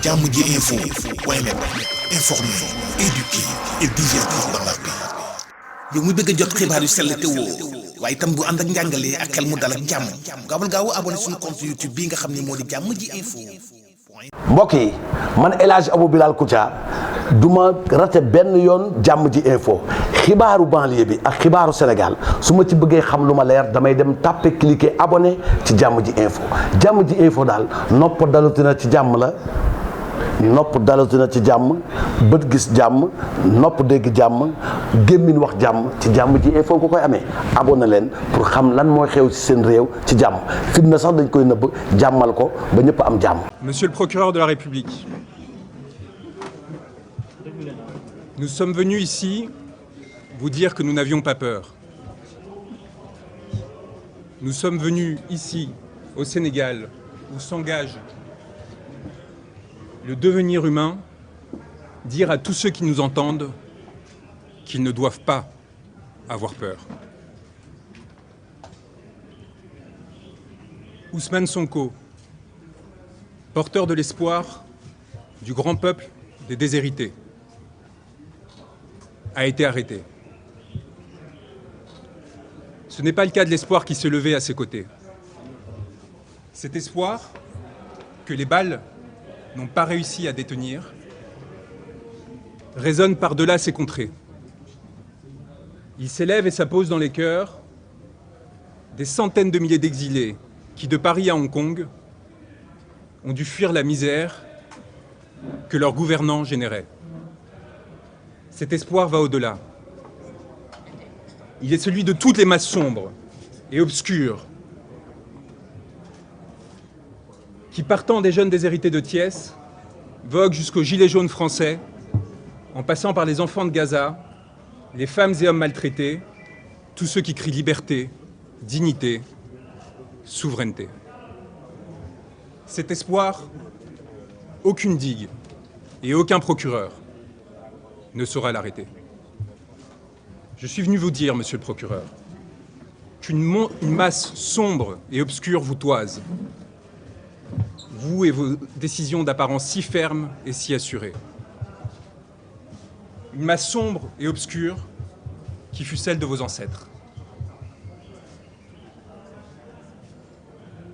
jàmm ji info point net informer, éduquer et divertir dans la paix. yow mu bëgg a jot xibaar yu sell te woo waaye itam bu ànd ak njàngalee ak xel mu dal ak jàmm gaawal gaaw abonné suñu compte YouTube bii nga xam ne moo di jàmm ji info. mbokk yi man El Hadj Abou Bilal Koutia du ma rate benn yoon jàmm ji info xibaaru banlieue bi ak xibaaru Sénégal su ma ci bëggee xam lu ma leer damay dem tàppe cliquer abonné ci jàmm ji info daal nopp dalutina ci jàmm la nopp dalutina ci jàmm bët gis jàmm nopp dégg jàmm gémmiñ wax jàmm ci jàmm ji info ko koy amee abonné leen pour xam lan mooy xew ci seen réew ci jàmm fitna sax dañ koy nëbb jàmmal ko ba ñëpp am jàmm. Monsieur le procureur de la République, nous sommes venus ici vous dire que nous n'avions pas peur. Nous sommes venus ici, au Sénégal, où s'engage le devenir humain, dire à tous ceux qui nous entendent qu'ils ne doivent pas avoir peur. Ousmane Sonko, porteur de l'espoir du grand peuple des déshérités, a été arrêté. Ce n'est pas le cas de l'espoir qui s'est levé à ses côtés. Cet espoir que les balles n'ont pas réussi à détenir résonne par-delà ces contrées. Il s'élève et s'appose dans les cœurs des centaines de milliers d'exilés qui, de Paris à Hong Kong, ont dû fuir la misère que leurs gouvernants généraient. Cet espoir va au-delà. Il est celui de toutes les masses sombres et obscures qui, partant des jeunes déshérités de Thiès, voguent jusqu'aux gilets jaunes français, en passant par les enfants de Gaza, les femmes et hommes maltraités, tous ceux qui crient liberté, dignité, souveraineté. Cet espoir, aucune digue et aucun procureur ne saura l'arrêter. Je suis venu vous dire, monsieur le procureur, qu'une masse sombre et obscure vous toise, vous et vos décisions d'apparence si fermes et si assurées. Une masse sombre et obscure qui fut celle de vos ancêtres.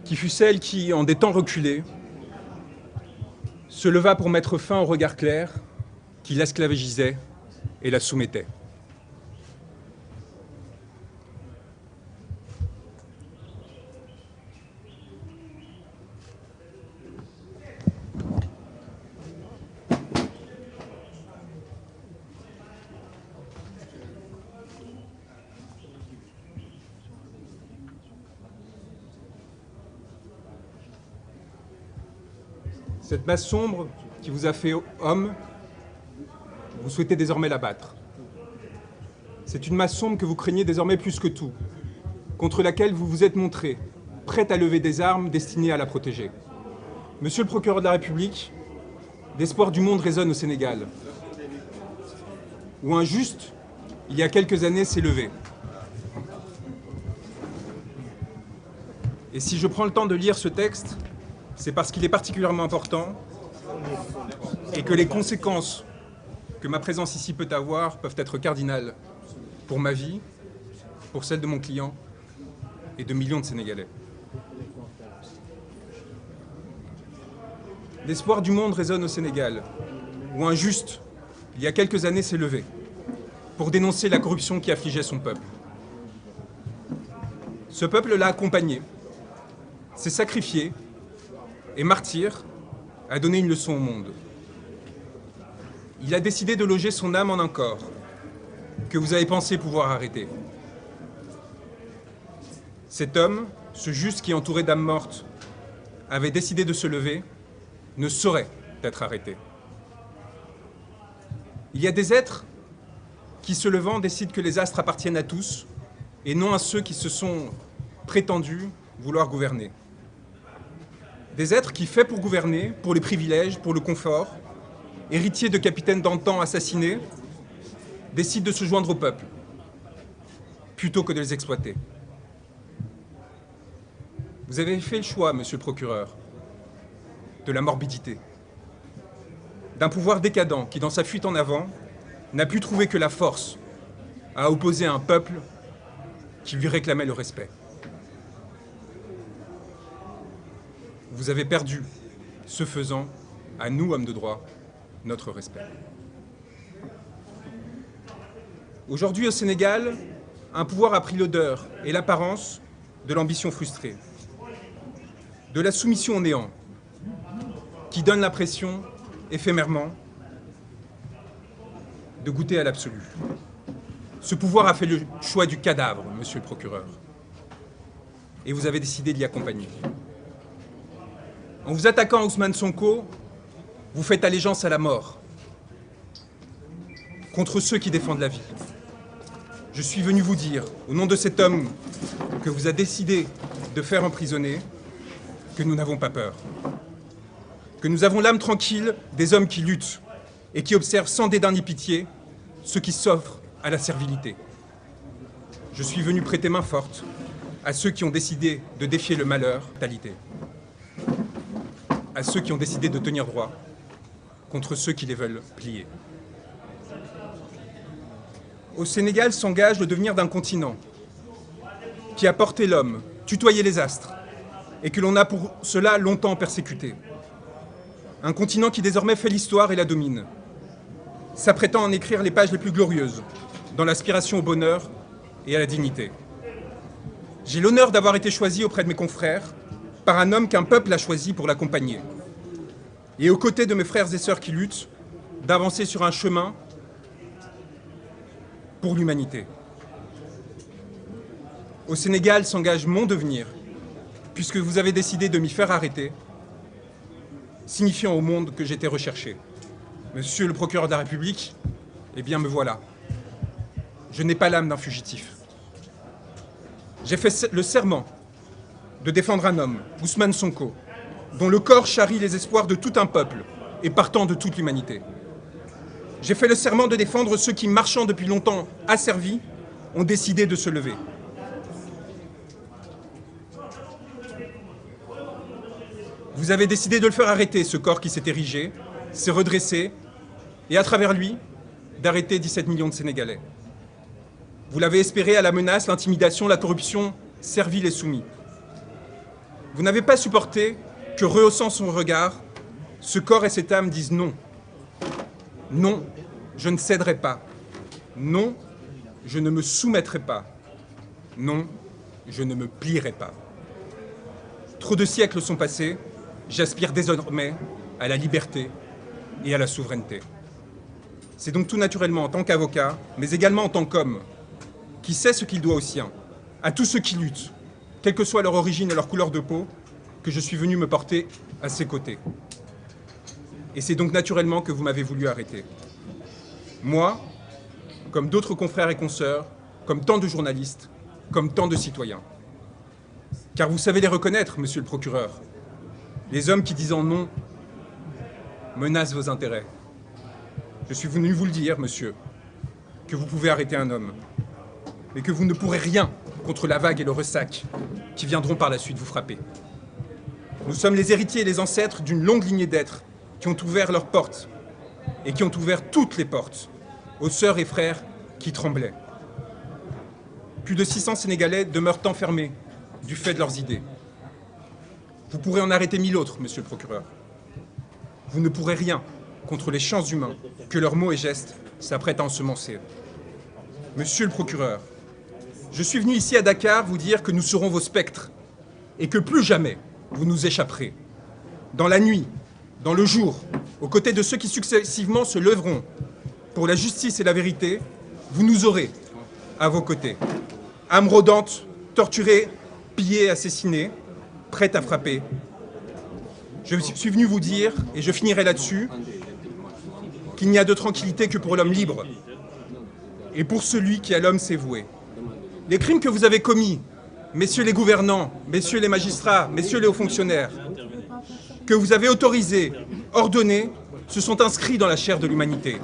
Qui fut celle qui, en des temps reculés, se leva pour mettre fin au regard clair qui l'esclavagisait et la soumettait. Cette masse sombre qui vous a fait homme, vous souhaitez désormais la battre. C'est une masse sombre que vous craignez désormais plus que tout, contre laquelle vous vous êtes montré, prête à lever des armes destinées à la protéger. Monsieur le procureur de la République, l'espoir du monde résonne au Sénégal, où un juste, il y a quelques années, s'est levé. Et si je prends le temps de lire ce texte, c'est parce qu'il est particulièrement important et que les conséquences que ma présence ici peut avoir peuvent être cardinales pour ma vie, pour celle de mon client et de millions de Sénégalais. L'espoir du monde résonne au Sénégal, où un juste, il y a quelques années, s'est levé pour dénoncer la corruption qui affligeait son peuple. Ce peuple l'a accompagné, s'est sacrifié et martyr a donné une leçon au monde. Il a décidé de loger son âme en un corps que vous avez pensé pouvoir arrêter. Cet homme, ce juste qui, entouré d'âmes mortes, avait décidé de se lever, ne saurait être arrêté. Il y a des êtres qui, se levant, décident que les astres appartiennent à tous et non à ceux qui se sont prétendus vouloir gouverner. Des êtres qui, faits pour gouverner, pour les privilèges, pour le confort, héritiers de capitaines d'antan assassinés, décident de se joindre au peuple, plutôt que de les exploiter. Vous avez fait le choix, monsieur le procureur, de la morbidité. d'un pouvoir décadent qui, dans sa fuite en avant, n'a pu trouver que la force à opposer un peuple qui lui réclamait le respect. Vous avez perdu, ce faisant, à nous, hommes de droit, notre respect. Aujourd'hui, au Sénégal, un pouvoir a pris l'odeur et l'apparence de l'ambition frustrée, de la soumission au néant, qui donne l'impression, éphémèrement, de goûter à l'absolu. Ce pouvoir a fait le choix du cadavre, monsieur le procureur. Et vous avez décidé d'y accompagner. En vous attaquant à Ousmane Sonko, vous faites allégeance à la mort, contre ceux qui défendent la vie. Je suis venu vous dire, au nom de cet homme que vous a décidé de faire emprisonner, que nous n'avons pas peur. Que nous avons l'âme tranquille des hommes qui luttent et qui observent sans dédain ni pitié ceux qui s'offrent à la servilité. Je suis venu prêter main forte à ceux qui ont décidé de défier le malheur, la fatalité. À ceux qui ont décidé de tenir droit contre ceux qui les veulent plier. Au Sénégal s'engage le devenir d'un continent qui a porté l'homme, tutoyé les astres, et que l'on a pour cela longtemps persécuté. Un continent qui désormais fait l'histoire et la domine, s'apprêtant à en écrire les pages les plus glorieuses, dans l'aspiration au bonheur et à la dignité. J'ai l'honneur d'avoir été choisi auprès de mes confrères par un homme qu'un peuple a choisi pour l'accompagner. Et aux côtés de mes frères et sœurs qui luttent, d'avancer sur un chemin pour l'humanité. Au Sénégal s'engage mon devenir, puisque vous avez décidé de m'y faire arrêter, signifiant au monde que j'étais recherché. Monsieur le procureur de la République, eh bien me voilà. Je n'ai pas l'âme d'un fugitif. J'ai fait le serment de défendre un homme, Ousmane Sonko, dont le corps charrie les espoirs de tout un peuple et partant de toute l'humanité. J'ai fait le serment de défendre ceux qui, marchant depuis longtemps asservis, ont décidé de se lever. Vous avez décidé de le faire arrêter, ce corps qui s'est érigé, s'est redressé, et à travers lui, d'arrêter 17 millions de Sénégalais. Vous l'avez espéré à la menace, l'intimidation, la corruption, servile et soumis. Vous n'avez pas supporté que, rehaussant son regard, ce corps et cette âme disent non. Non, je ne céderai pas. Non, je ne me soumettrai pas. Non, je ne me plierai pas. Trop de siècles sont passés, j'aspire désormais à la liberté et à la souveraineté. C'est donc tout naturellement en tant qu'avocat, mais également en tant qu'homme, qui sait ce qu'il doit aux siens, à tous ceux qui luttent, quelle que soit leur origine et leur couleur de peau, que je suis venu me porter à ses côtés. Et c'est donc naturellement que vous m'avez voulu arrêter. Moi, comme d'autres confrères et consoeurs, comme tant de journalistes, comme tant de citoyens. Car vous savez les reconnaître, monsieur le procureur. Les hommes qui, disant non, menacent vos intérêts. Je suis venu vous le dire, monsieur, que vous pouvez arrêter un homme, mais que vous ne pourrez rien contre la vague et le ressac qui viendront par la suite vous frapper. Nous sommes les héritiers et les ancêtres d'une longue lignée d'êtres qui ont ouvert leurs portes et qui ont ouvert toutes les portes aux sœurs et frères qui tremblaient. Plus de 600 Sénégalais demeurent enfermés du fait de leurs idées. Vous pourrez en arrêter 1000 autres, monsieur le procureur. Vous ne pourrez rien contre les champs humains que leurs mots et gestes s'apprêtent à ensemencer. Monsieur le procureur, je suis venu ici à Dakar vous dire que nous serons vos spectres et que plus jamais vous nous échapperez. Dans la nuit, dans le jour, aux côtés de ceux qui successivement se lèveront pour la justice et la vérité, vous nous aurez à vos côtés. Âmes rôdantes, torturées, pillées, assassinées, prêtes à frapper. Je suis venu vous dire, et je finirai là-dessus, qu'il n'y a de tranquillité que pour l'homme libre et pour celui qui à l'homme s'est voué. Les crimes que vous avez commis, messieurs les gouvernants, messieurs les magistrats, messieurs les hauts fonctionnaires, que vous avez autorisés, ordonnés, se sont inscrits dans la chair de l'humanité,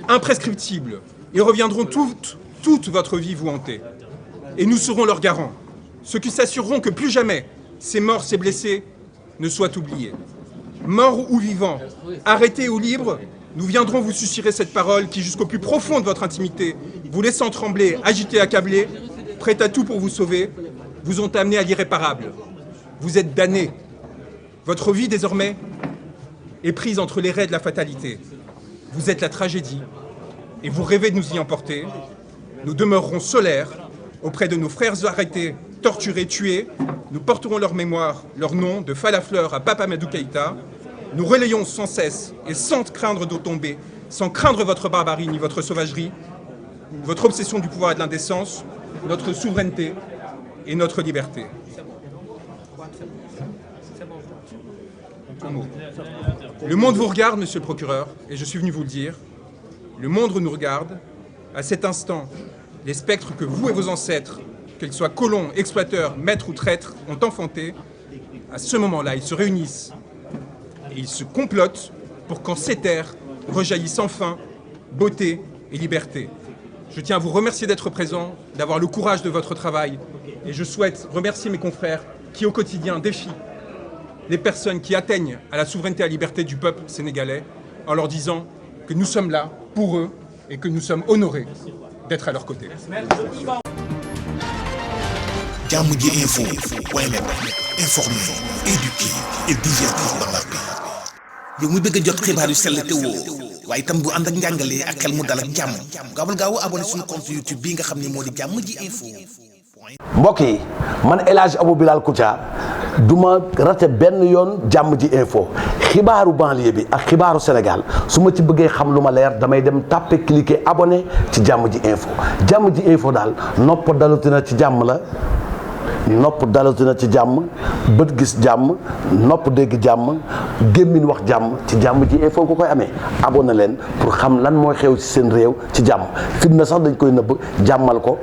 imprescriptibles, et reviendront toute votre vie vous hanter. Et nous serons leurs garants, ceux qui s'assureront que plus jamais ces morts, ces blessés ne soient oubliés. Morts ou vivants, arrêtés ou libres, nous viendrons vous susurrer cette parole qui, jusqu'au plus profond de votre intimité, vous laissant trembler, agité, accablé, prêt à tout pour vous sauver, vous ont amené à l'irréparable. Vous êtes damnés. Votre vie, désormais, est prise entre les raies de la fatalité. Vous êtes la tragédie, et vous rêvez de nous y emporter. Nous demeurerons solaires auprès de nos frères arrêtés, torturés, tués. Nous porterons leur mémoire, leur nom, de Falafleur à Papa Amadou Keïta. Nous relayons sans cesse et sans craindre de tomber, sans craindre votre barbarie ni votre sauvagerie, votre obsession du pouvoir et de l'indécence, notre souveraineté et notre liberté. Un mot. Le monde vous regarde, monsieur le procureur, et je suis venu vous le dire. Le monde nous regarde. À cet instant, les spectres que vous et vos ancêtres, qu'ils soient colons, exploiteurs, maîtres ou traîtres, ont enfantés, à ce moment-là, ils se réunissent et ils se complotent pour qu'en ces terres rejaillissent enfin beauté et liberté. Je tiens à vous remercier d'être présent, d'avoir le courage de votre travail, et je souhaite remercier mes confrères qui, au quotidien, défient les personnes qui atteignent à la souveraineté et à la liberté du peuple sénégalais, en leur disant que nous sommes là pour eux et que nous sommes honorés d'être à leur côté. Jàmm ji info point net, informer, éduquer et divertir dans la paix. yow mu bëgg a jot xibaar yu sell te woo waaye itam bu ànd ak njàngalee ak xel mu dal ak jàmm gaawal gaaw abonné suñu compte YouTube bii nga xam ne moo di Jàmm ji info. mbokk yi man El Hadj Abou Bilal Koutia du ma rate benn yoon Jàmm ji info xibaaru banlieue bi ak xibaaru Sénégal su ma ci bëggee xam lu ma leer damay dem tàppe cliquer abonné ci Jàmm ji info. Jàmm ji info daal nopp dalutina ci jàmm la. nopp dalatina ci jàmm bët gis jàmm nopp dégg jàmm gémmiñ wax jàmm ci Jàmm ji info nga koy amee abonné leen pour xam lan mooy xew ci seen réew ci jàmm fitna sax dañ koy nëbb jàmmal ko